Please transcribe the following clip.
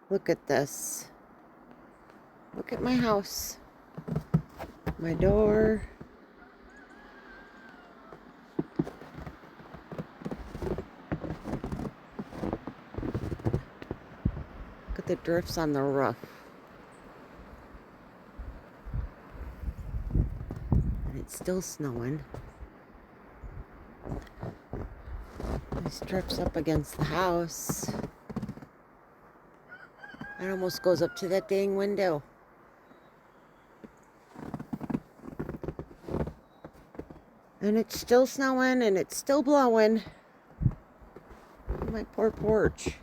Look at this. Look at my house. My door. Look at the drifts on the roof. And it's still snowing. These drifts up against the house. It almost goes up to that dang window. And it's still snowing and it's still blowing. My poor porch.